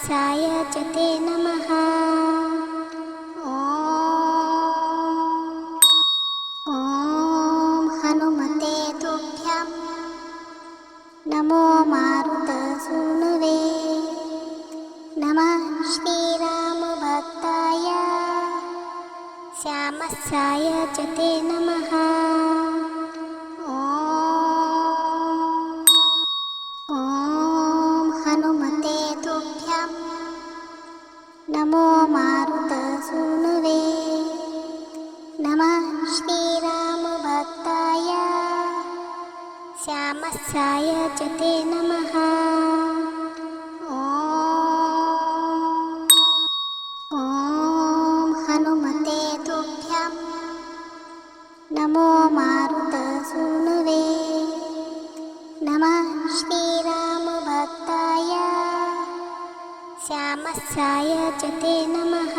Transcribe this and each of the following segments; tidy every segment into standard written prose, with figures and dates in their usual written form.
श्यामस्याय च ते नमः। ॐ हनुमते तुभ्यं नमो मारुतसूनुवे। नमः श्रीरामभक्ताय श्यामस्याय च ते नमः। ॐ हनुमते तुभ्यं नमो मारुतसूनुवे। नमः श्रीरामभक्ताय श्यामस्याय च ते नमः। ॐ हनुमते तुभ्यं नमो मारुतसूनुवे। नमः श्रीरामभक्ताय श्यामस्याय च ते नमः।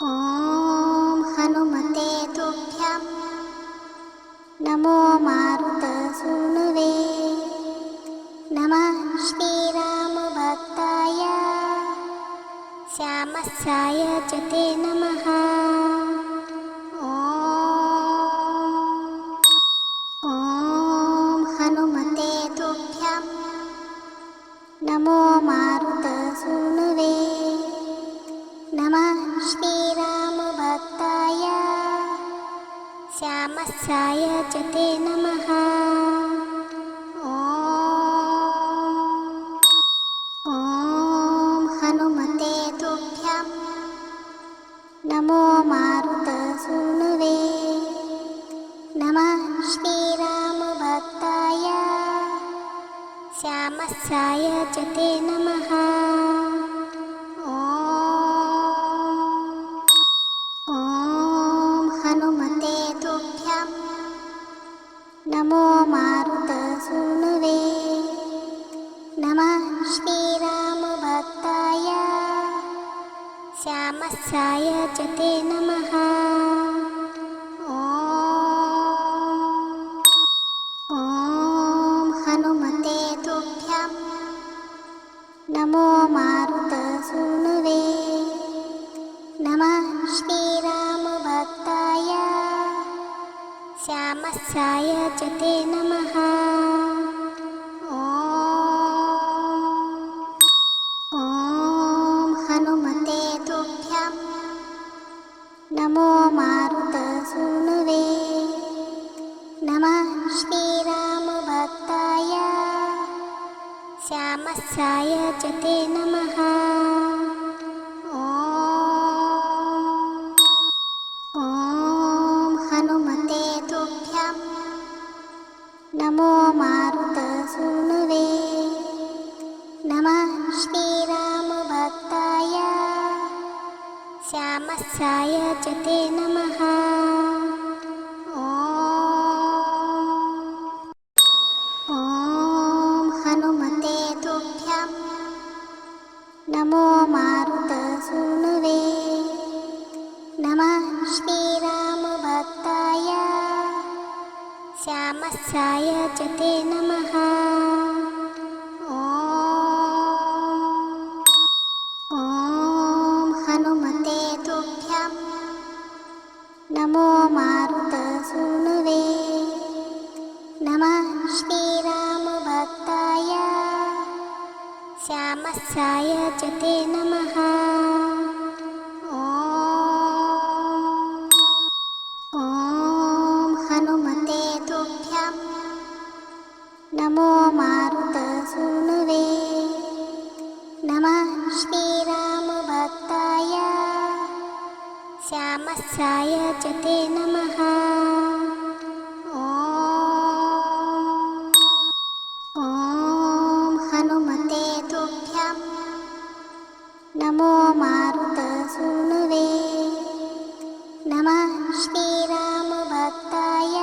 ॐ हनुमते तुभ्यं नमो मारुतसूनुवे। नमः श्रीरामभक्ताय श्यामस्याय च ते नमः। ॐ हनुमते तुभ्यं नमो मारुतसूनुवे। नमः श्रीरामभक्ताय श्यामस्याय च ते नमः। ॐ हनुमते तुभ्यं नमो मारुतसूनुवे। नमः श्रीरामभक्ताय श्यामस्याय च ते नमः। ॐ हनुमते तुभ्यं नमो मारुतसूनुवे। नमः श्रीरामभक्ताय श्यामस्याय च ते नमः। ॐ हनुमते तुभ्यं नमो मारुतसूनुवे। नमः श्रीरामभक्ताय श्यामस्याय च ते नमः। ॐ हनुमते तुभ्यं नमो मारुतसूनुवे। नमः श्रीरामभक्ताय श्यामस्याय च ते नमः। ॐ हनुमते तुभ्यं नमो मारुतसूनुवे। नमः श्रीरामभक्ताय श्यामस्याय च ते नमः। ॐ हनुमते तुभ्यं नमो मारुतसूनुवे। नमः श्रीरामभक्ताय श्यामस्याय च ते नमः। ॐ हनुमते तुभ्यं नमो मारुतसूनुवे। नमः श्रीरामभक्ताय श्यामस्याय च ते नमः। ॐ हनुमते तुभ्यं नमो मारुतसूनुवे। नमः श्रीरामभक्ताय श्यामस्याय च ते नमः। ॐ हनुमते तुभ्यं नमो मारुतसूनुवे। नमः श्रीरामभक्ताय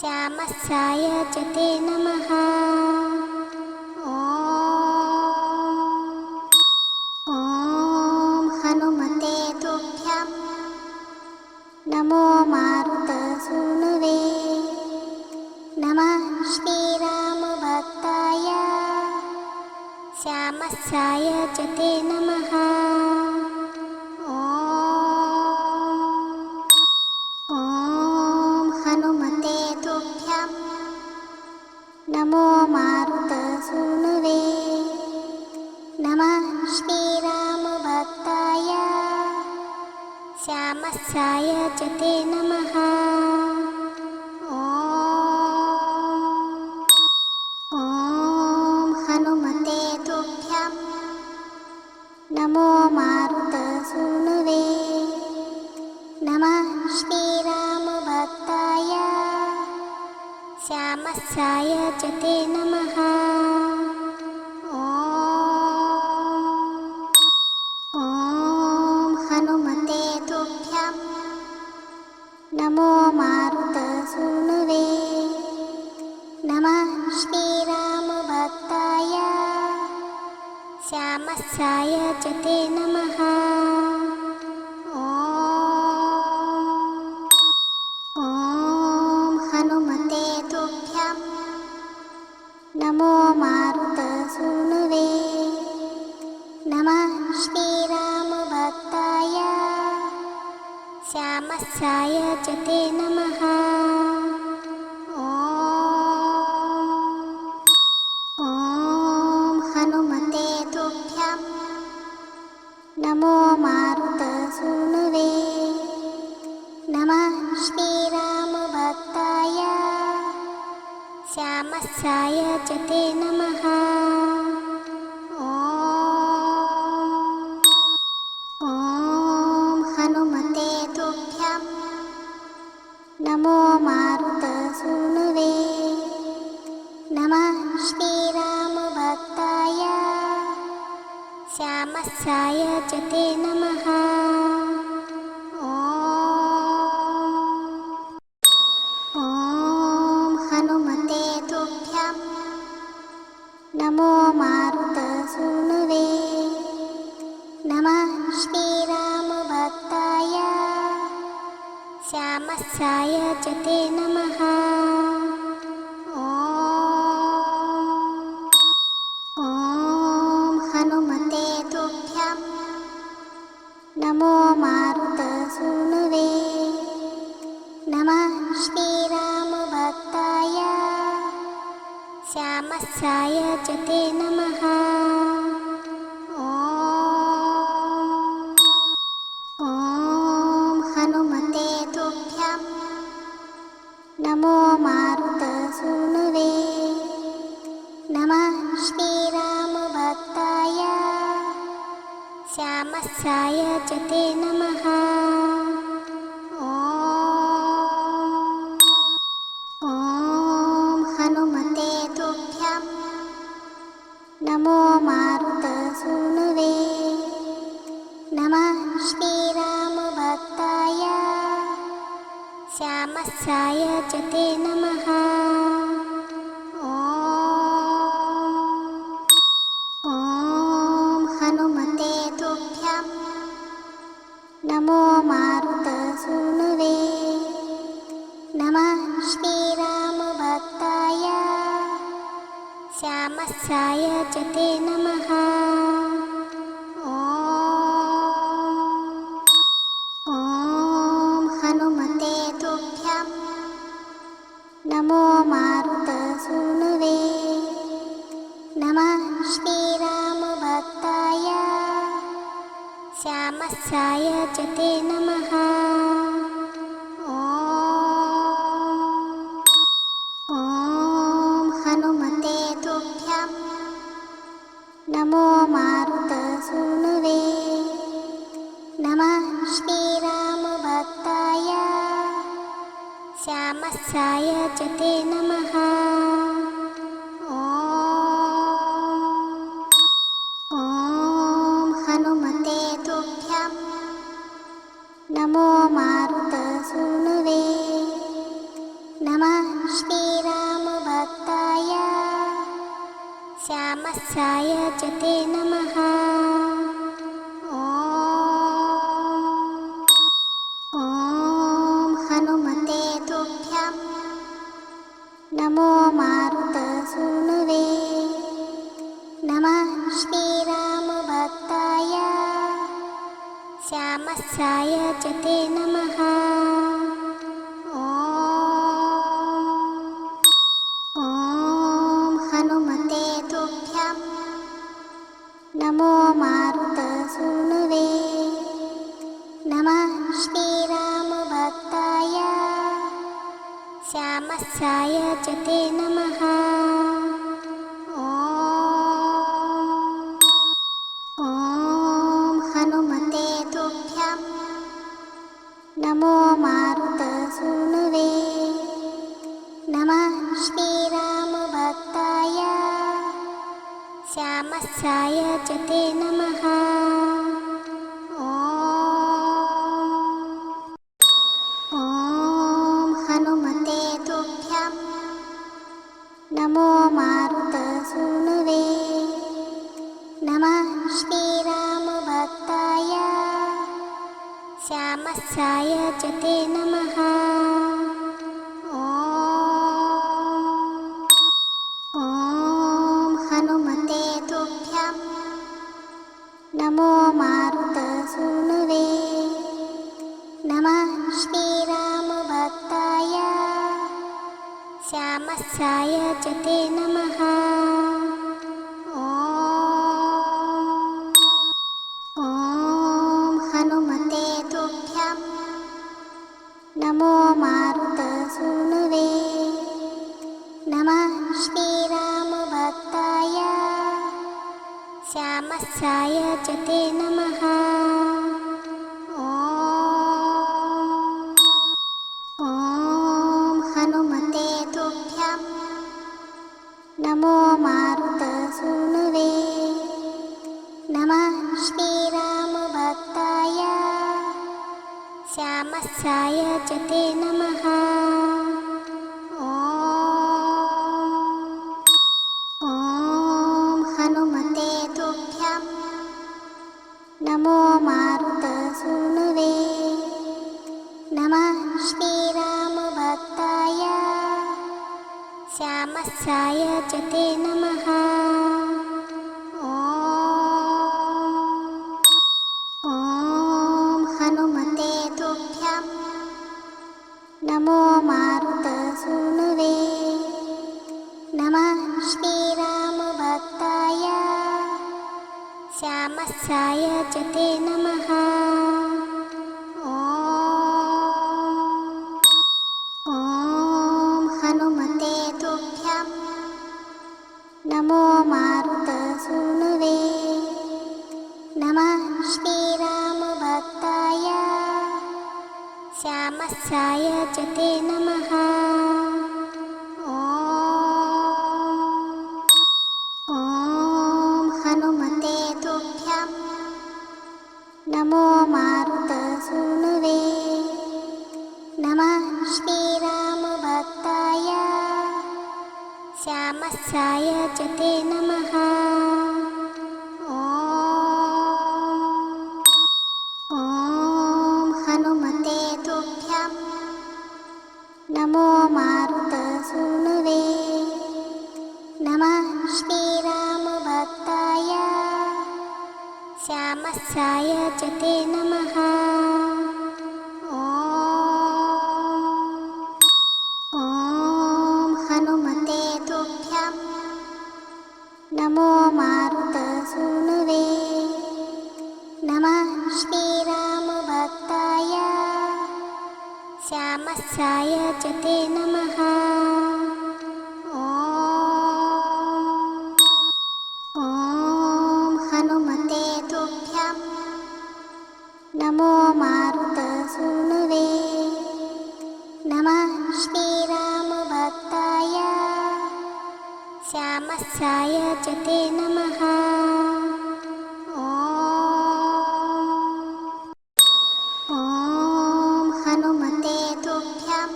श्यामस्याय च ते नमः। ॐ हनुमते तुभ्यं नमो मारुतसूनुवे। नमः श्रीरामभक्ताय श्यामस्याय च ते नमः। ॐ हनुमते तुभ्यं नमो मारुतसूनुवे नमः श्रीरामभक्ताय श्यामस्याय च ते नमः। ॐ हनुमते तुभ्यं नमो मारुतसूनुवे नमः श्रीरामभक्ताय श्यामस्याय च ते नमः। ॐ हनुमते तुभ्यं नमो मारुतसूनुवे नमः श्रीरामभक्ताय श्यामस्याय च ते नमः। ॐ हनुमते तुभ्यं नमो मारुतसूनुवे नमः श्रीरामभक्ताय श्यामस्याय च ते नमः। ॐ हनुमते तुभ्यं नमो मारुतसूनुवे नमः श्रीरामभक्ताय श्यामस्याय च ते नमः। ॐ हनुमते तुभ्यं नमो मारुतसूनुवे नमः श्रीरामभक्ताय श्यामस्याय च ते नमः। ॐ हनुमते तुभ्यं नमो मारुतसूनुवे नमः श्रीरामभक्ताय श्यामस्याय च ते नमः। ॐ हनुमते तुभ्यं नमो मारुतसूनुवे नमः श्रीरामभक्ताय श्यामस्याय च ते नमः। ॐ हनुमते तुभ्यं नमो मारुतसूनुवे नमः श्रीरामभक्ताय श्यामस्याय च ते नमः। ॐ हनुमते तुभ्यं नमो मारुतसूनुवे नमः श्रीरामभक्ताय श्यामस्याय च ते नमः। ॐ हनुमते तुभ्यं नमो मारुतसूनुवे नमः श्रीरामभक्ताय श्यामस्याय च ते नमः। ॐ हनुमते तुभ्यं नमो मारुतसूनुवे नमः श्रीरामभक्ताय श्यामस्याय च ते नमः। ॐ हनुमते तुभ्यं नमो मारुतसूनुवे नमः श्रीरामभक्ताय श्यामस्याय च ते नमः। ॐ हनुमते तुभ्यं नमो मारुतसूनुवे नमः श्रीरामभक्ताय श्यामस्याय च ते नमः। ॐ हनुमते तुभ्यं नमो मारुतसूनुवे नमः श्रीरामभक्ताय श्यामस्याय च ते नमः। ॐ हनुमते तुभ्यं नमो मारुतसूनुवे नमः श्रीरामभक्ताय श्यामस्याय च ते नमः। ॐ हनुमते तुभ्यं नमो मारुतसूनुवे नमः श्रीरामभक्ताय श्यामस्याय च ते नमः। ॐ हनुमते तुभ्यं नमो मारुतसूनुवे नमः श्रीरामभक्ताय श्यामस्याय च ते नमः। ॐ हनुमते तुभ्यं नमो मारुतसूनुवे नमः श्रीरामभक्ताय श्यामस्याय च ते नमः। ॐ हनुमते तुभ्यं नमो मारुतसूनुवे नमः श्रीरामभक्ताय श्यामस्याय च ते नमः। ॐ हनुमते तुभ्यं नमो मारुतसूनुवे नमः श्रीरामभक्ताय श्यामस्याय च ते नमः। ॐ हनुमते तुभ्यं नमो मारुतसूनुवे नमः श्रीरामभक्ताय श्यामस्याय च ते नमः। ॐ हनुमते तुभ्यं नमो मारुतसूनुवे नमः श्रीरामभक्ताय श्यामस्याय च ते नमः। ॐ हनुमते तुभ्यं नमो मारुतसूनुवे नमः श्रीरामभक्ताय श्यामस्याय च ते नमः। ॐ हनुमते तुभ्यं नमो मारुतसूनुवे नमः श्रीरामभक्ताय श्यामस्याय च ते नमः। ॐ हनुमते तुभ्यं नमो मारुतसूनुवे नमः श्रीरामभक्ताय श्यामस्याय च ते नमः। ॐ हनुमते तुभ्यं नमो मारुतसूनुवे नमः श्रीरामभक्ताय श्यामस्याय च ते नमः। ॐ हनुमते तुभ्यं नमो मारुतसूनुवे नमः श्रीरामभक्ताय श्यामस्याय च ते नमः। ॐ हनुमते तुभ्यं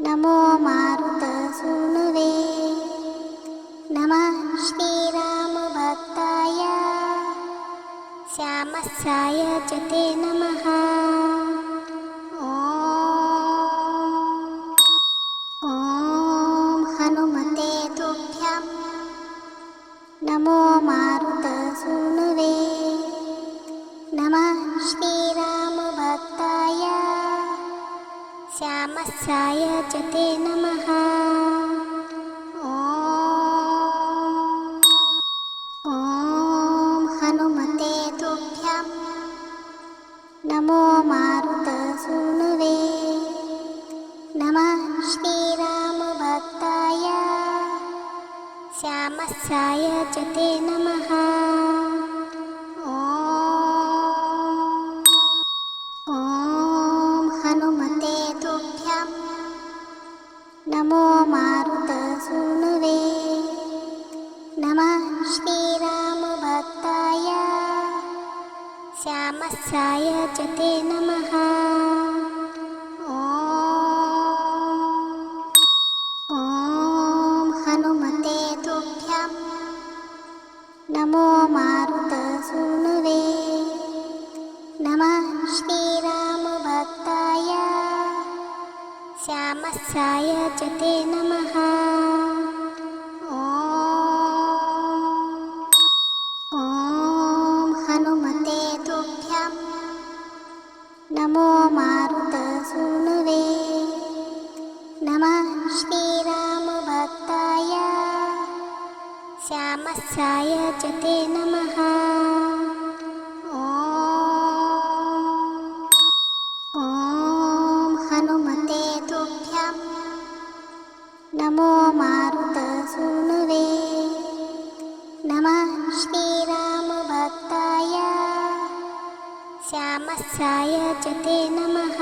नमो मारुतसूनुवे नमः श्रीरामभक्ताय श्यामस्याय च ते नमः। ॐ हनुमते तुभ्यं नमो मारुतसूनुवे नमः श्री श्यामस्याय च ते नमः। ॐ हनुमते तुभ्यं नमो मारुतसूनुवे नमः श्रीरामभक्ताय श्यामस्याय च ते नमः। ॐ हनुमते तुभ्यं नमो मारुतसूनुवे नमः श्रीरामभक्ताय श्यामस्याय च ते नमः। ॐ हनुमते तुभ्यं नमो मारुतसूनुवे नमः श्रीरामभक्ताय श्यामस्याय च ते नमः। ॐ हनुमते तुभ्यं नमो मारुतसूनुवे नमः श्रीरामभक्ताय श्यामस्याय च ते नमः। ॐ हनुमते तुभ्यं नमो मारुतसूनुवे नमः श्रीरामभक्ताय श्यामस्याय च ते नमः।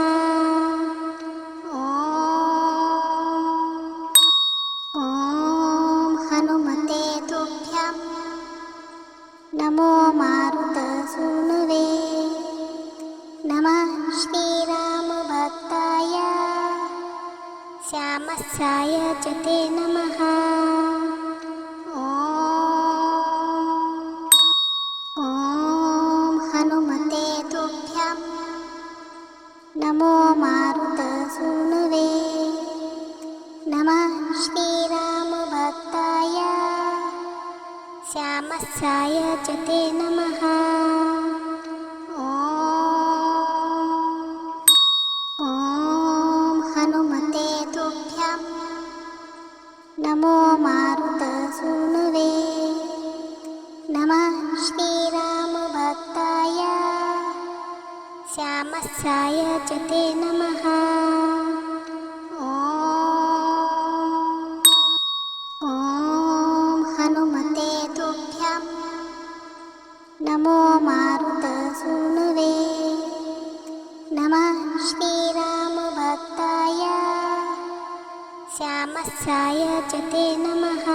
ॐ हनुमते तुभ्यं नमो मारुतसूनुवे नमः श्रीरामभक्ताय श्यामस्याय च ते नमः। ॐ हनुमते तुभ्यं नमो मारुतसूनुवे नमः श्रीरामभक्ताय श्यामस्याय च ते नमः। ॐ हनुमते तुभ्यं नमो मारुतसूनुवे नमः श्रीरामभक्ताय श्यामस्याय च ते नमः। ॐ हनुमते तुभ्यं नमो मारुतसूनुवे नमः श्रीरामभक्ताय श्यामस्याय च ते नमः।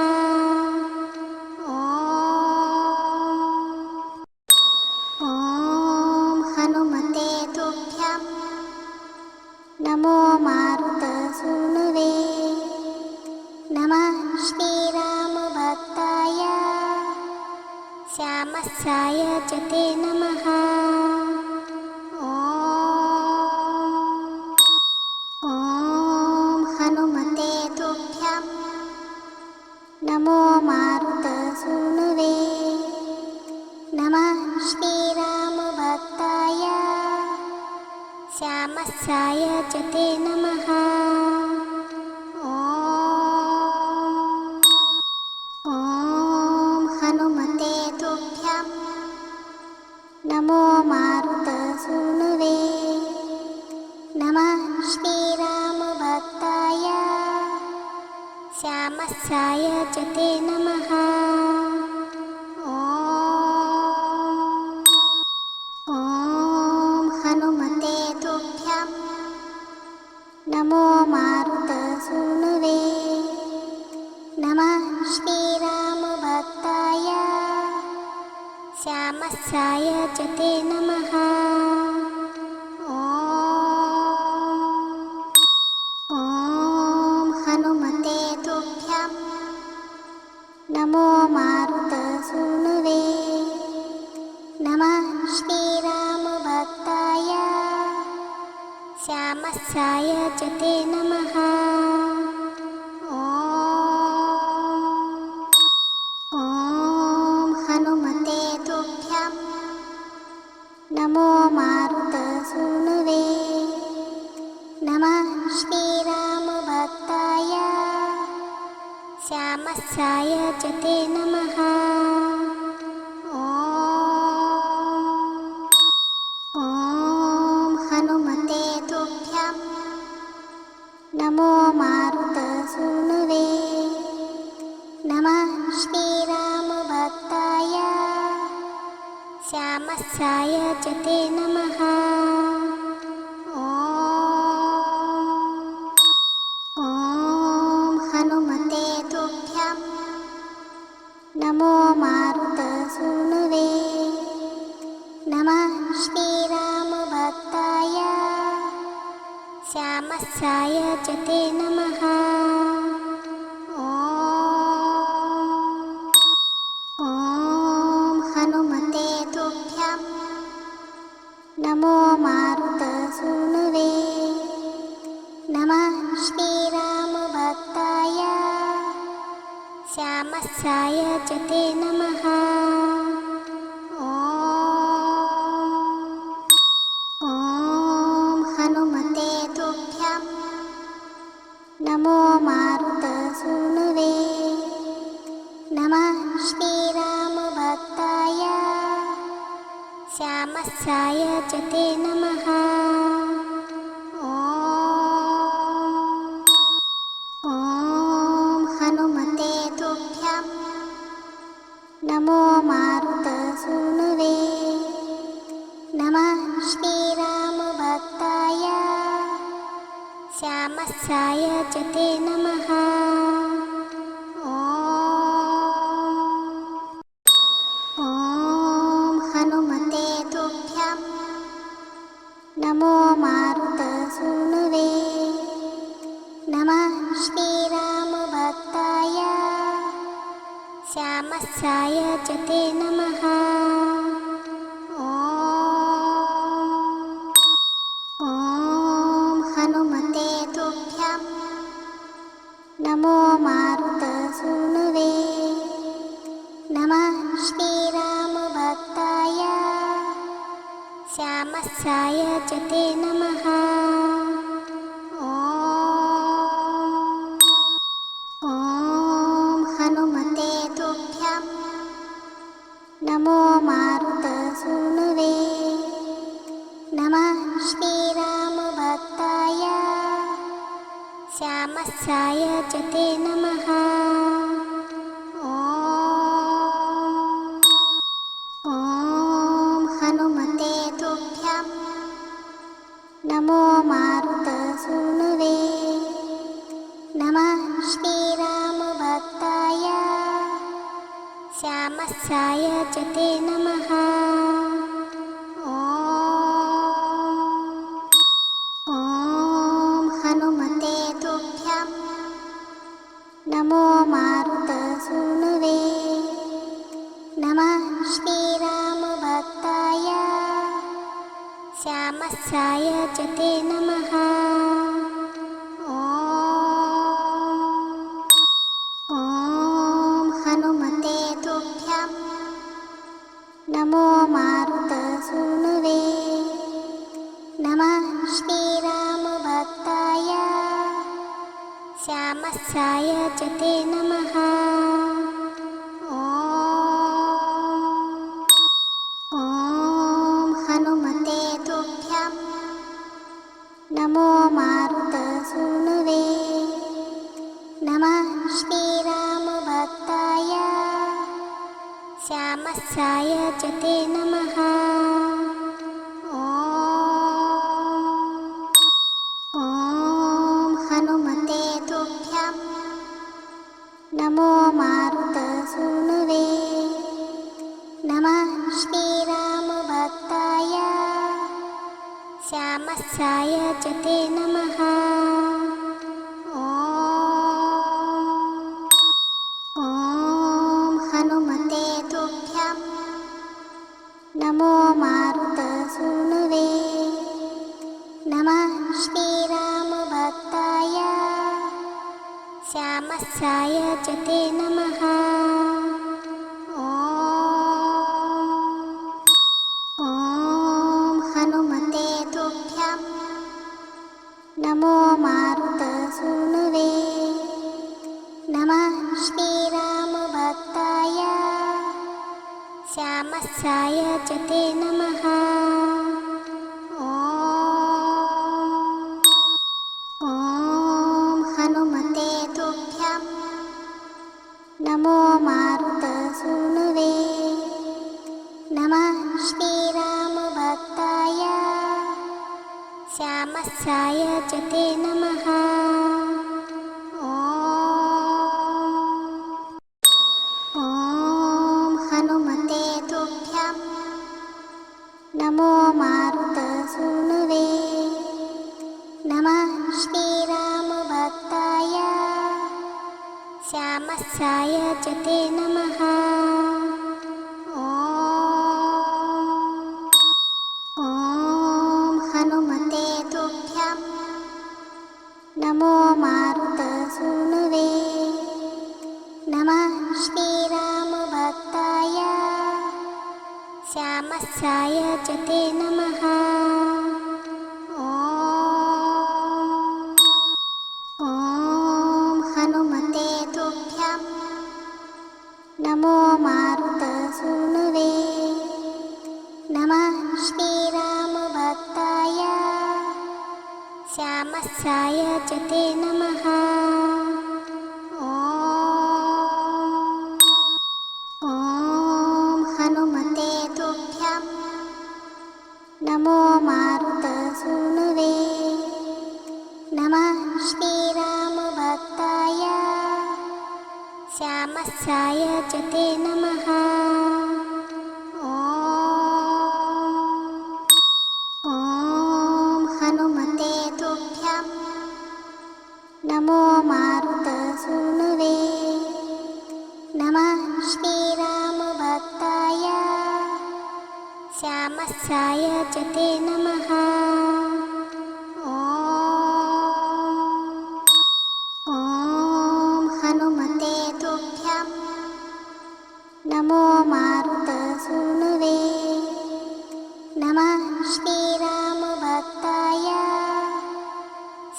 ॐ हनुमते तुभ्यं नमो मारुतसूनुवे नमः श्रीरामभक्ताय श्यामस्याय च ते नमः। ॐ हनुमते तुभ्यं नमो मारुतसूनुवे नमः श्रीरामभक्ताय श्यामस्याय च ते नमः। ॐ हनुमते तुभ्यं नमो मारुतसूनुवे नमः श्रीरामभक्ताय श्यामस्याय च ते नमः। ॐ हनुमते तुभ्यं नमो मारुतसूनुवे नमः श्रीरामभक्ताय श्यामस्याय च ते नमः। ॐ हनुमते तुभ्यं नमो मारुतसूनुवे नमः श्रीरामभक्ताय श्यामस्याय च ते नमः। ॐ हनुमते तुभ्यं नमो मारुतसूनुवे नमः श्रीरामभक्ताय श्यामस्याय च ते नमः। ॐ हनुमते तुभ्यं नमो मारुतसूनुवे नमः श्रीरामभक्ताय श्यामस्याय च ते नमः। ॐ हनुमते तुभ्यं नमो मारुतसूनुवे नमः श्रीरामभक्ताय श्यामस्याय च ते नमः। ॐ हनुमते तुभ्यं नमो मारुतसूनुवे नमः श्रीरामभक्ताय श्यामस्याय च ते नमः। ॐ हनुमते तुभ्यं नमो मारुतसूनुवे नमः श्रीरामभक्ताय श्यामस्याय च ते नमः। ॐ हनुमते तुभ्यं नमो मारुतसूनुवे नमः श्रीरामभक्ताय श्यामस्याय च ते नमः। ॐ हनुमते तुभ्यं नमो मारुतसूनुवे नमः श्रीरामभक्ताय श्यामस्याय च ते नमः। ॐ हनुमते तुभ्यं नमो मारुतसूनुवे नमः श्रीरामभक्ताय श्यामस्याय च ते नमः। ॐ हनुमते तुभ्यं नमो मारुतसूनुवे नमः श्रीरामभक्ताय श्यामस्याय च ते नमः। ॐ हनुमते तुभ्यं नमो मारुतसूनुवे नमः श्रीरामभक्ताय श्यामस्याय च ते नमः। ॐ हनुमते तुभ्यं नमो मारुतसूनुवे नमः श्रीरामभक्ताय श्यामस्याय च ते नमः। ॐ हनुमते तुभ्यं नमो मारुतसूनुवे नमः श्रीरामभक्ताय श्यामस्याय च ते नमः। ॐ हनुमते तुभ्यं नमो मारुतसूनुवे नमः श्रीरामभक्ताय श्यामस्याय च ते नमः। ॐ हनुमते तुभ्यं नमो मारुतसूनुवे नमः श्रीरामभक्ताय श्यामस्याय च ते नमः। ॐ हनुमते तुभ्यं नमो मारुतसूनुवे नमः श्रीरामभक्ताय श्यामस्याय च ते नमः। ॐ हनुमते तुभ्यं नमो मारुतसूनुवे नमः श्रीरामभक्ताय श्यामस्याय च ते नमः। ॐ हनुमते तुभ्यं नमो मारुतसूनुवे नमः श्रीरामभक्ताय श्यामस्याय च ते नमः। ॐ हनुमते तुभ्यं नमो मारुतसूनुवे नमः श्रीरामभक्ताय श्यामस्याय च ते नमः। ॐ हनुमते तुभ्यं नमो मारुतसूनुवे नमः श्रीरामभक्ताय श्यामस्याय च ते नमः। ॐ हनुमते तुभ्यं नमो मारुतसूनुवे नमः श्रीरामभक्ताय श्यामस्याय च ते नमः। ॐ हनुमते तुभ्यं नमो मारुतसूनुवे नमः श्रीरामभक्ताय श्यामस्याय च ते नमः। ॐ हनुमते तुभ्यं नमो मारुतसूनुवे नमः श्रीरामभक्ताय श्यामस्याय च ते नमः। ॐ हनुमते तुभ्यं नमो मारुतसूनुवे नमः श्रीरामभक्ताय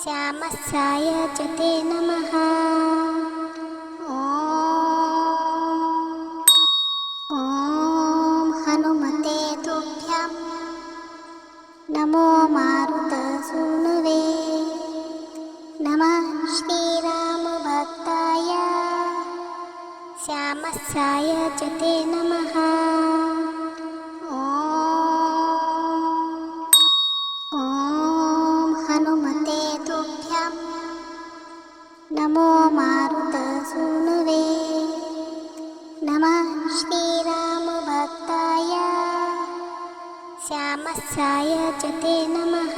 श्यामस्याय च ते नमः। ॐ हनुमते तुभ्यं नमो मारुतसूनुवे नमः श्रीरामभक्ताय श्यामस्याय च ते नमः। ॐ हनुमते तुभ्यं नमो मारुतसूनुवे नमः श्रीरामभक्ताय श्यामस्याय च ते नमः।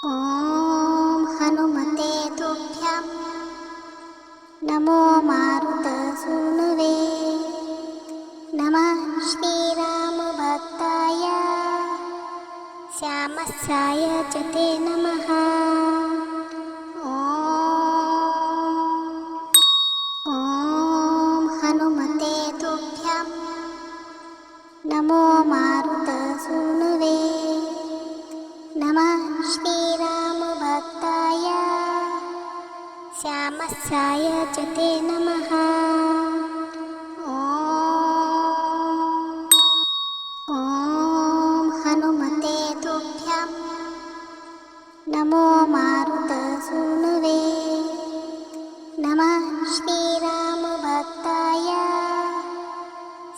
ॐ हनुमते तुभ्यं नमो मारुतसूनुवे नमः श्रीरामभक्ताय श्यामस्याय च ते नमः। ॐ हनुमते तुभ्यं नमो मारुतसूनुवे नमः श्रीरामभक्ताय श्यामस्याय च ते नमः। ॐ हनुमते तुभ्यं नमो मारुतसूनुवे नमः श्रीरामभक्ताय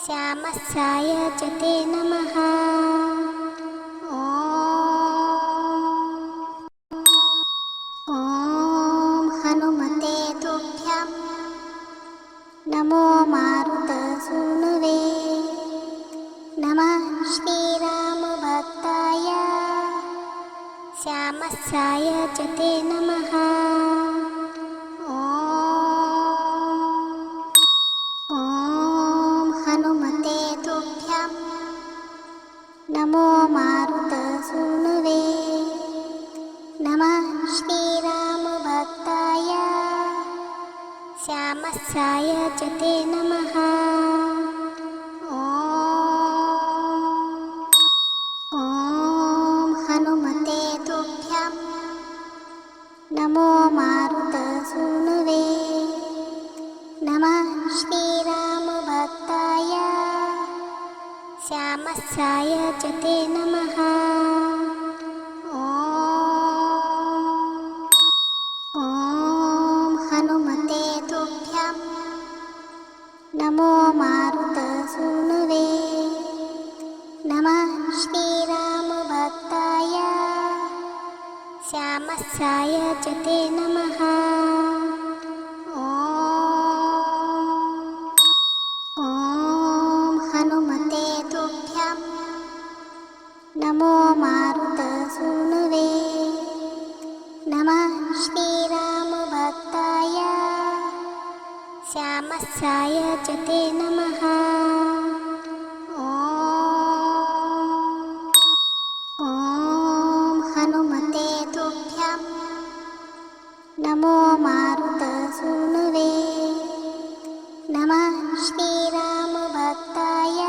श्यामस्याय च ते नमः। ॐ हनुमते तुभ्यं नमो मारुतसूनुवे नमः श्रीरामभक्ताय श्यामस्याय च ते नमः। ॐ हनुमते तुभ्यं नमो मारुतसूनुवे नमः श्रीरामभक्ताय श्यामस्याय च ते नमः। ॐ हनुमते तुभ्यं नमो मारुतसूनुवे नमः च ते नमः। ॐ हनुमते तुभ्यं नमो मारुतसूनुवे। नमः श्रीरामभक्ताय श्यामस्याय च ते नमः। ॐ हनुमते तुभ्यं नमो मारुतसूनुवे। नमः श्रीरामभक्ताय श्यामस्याय च ते नमः। ॐ हनुमते तुभ्यं नमो मारुतसूनुवे। नमः श्रीरामभक्ताय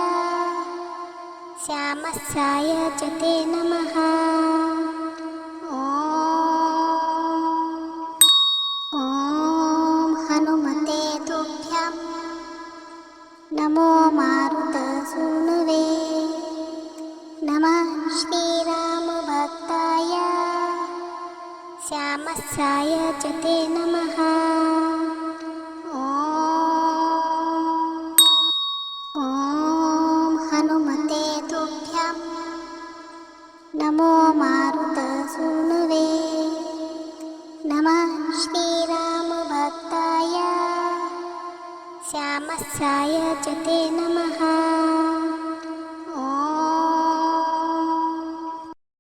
श्यामस्याय च ते नमः। ॐ हनुमते तुभ्यं नमो मारुतसूनुवे। नमः श्रीरामभक्ताय श्यामस्याय च ते नमः। ॐ हनुमते तुभ्यं नमो मारुतसूनुवे। नमः श्रीरामभक्ताय श्यामस्याय च ते नमः।